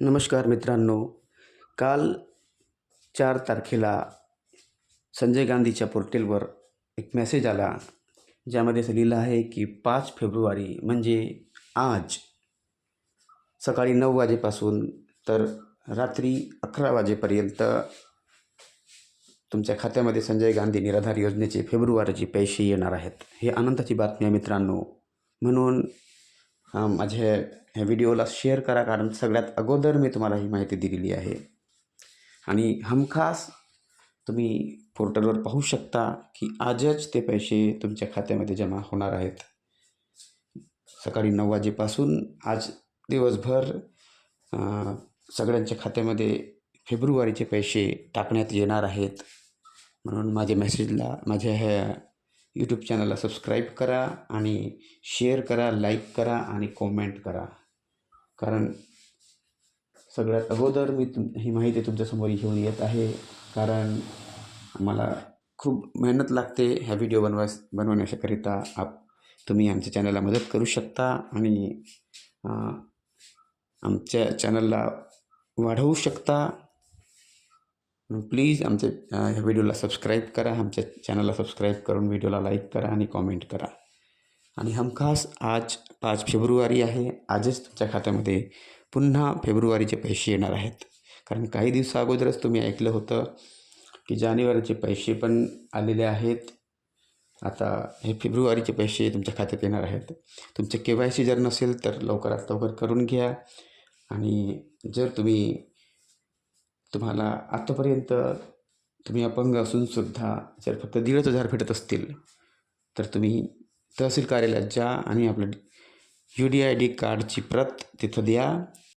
नमस्कार मित्रांनो. काल 4 तारखेला संजय गांधीच्या पोर्टलवर एक मेसेज आला, ज्यामध्ये असं लिहिलं आहे की 5 फेब्रुवारी म्हणजे आज सकाळी 9 वाजेपासून तर रात्री 11 वाजेपर्यंत तुमच्या खात्यामध्ये संजय गांधी निराधार योजनेचे फेब्रुवारीचे पैसे येणार आहेत. ही आनंदाची बातमी आहे मित्रांनो. म्हणून माझ्या ह्या व्हिडिओला शेअर करा, कारण सगळ्यात अगोदर मी तुम्हाला ही माहिती दिलेली आहे. आणि हमखास तुम्ही पोर्टलवर पाहू शकता की आजच ते पैसे तुमच्या खात्यामध्ये जमा होणार आहेत. सकाळी 9 वाजेपासून आज दिवसभर सगळ्यांच्या खात्यामध्ये फेब्रुवारीचे पैसे टाकण्यात येणार आहेत. म्हणून माझ्या ह्या यूट्यूब चॅनलला सबस्क्राईब करा आणि शेअर करा, लाईक करा आणि कॉमेंट करा. कारण सगळ्यात अगोदर मी ही माहिती तुमच्यासमोर घेऊन येत आहे, कारण आम्हाला खूप मेहनत लागते ह्या व्हिडिओ बनवण्याकरिता. तुम्ही आमच्या चॅनलला मदत करू शकता आणि आमच्या चॅनलला वाढवू शकता. प्लीज आमच्या ह्या व्हिडिओला सबस्क्राईब करा, आमच्या चॅनलला सबस्क्राईब करून व्हिडिओला लाईक करा आणि कॉमेंट करा. आणि हमखास आज 5 फेब्रुवारी आहे. आजच तुमच्या खात्यामध्ये पुन्हा फेब्रुवारीचे पैसे येणार आहेत. कारण काही दिवसा अगोदरच तुम्ही ऐकलं होतं की जानेवारीचे पैसे पण आलेले आहेत. आता हे फेब्रुवारीचे पैसे तुमच्या खात्यात येणार आहेत. तुमचे KYC जर नसेल तर लवकरात लवकर करून घ्या. आणि जर तुम्हाला आत्तापर्यंत तुम्ही अपंग असूनसुद्धा जर फक्त 1,500 भेटत असतील तर तुम्ही तहसील कार्यालयात जा आणि आपलं UDID कार्डची प्रत तिथं द्या.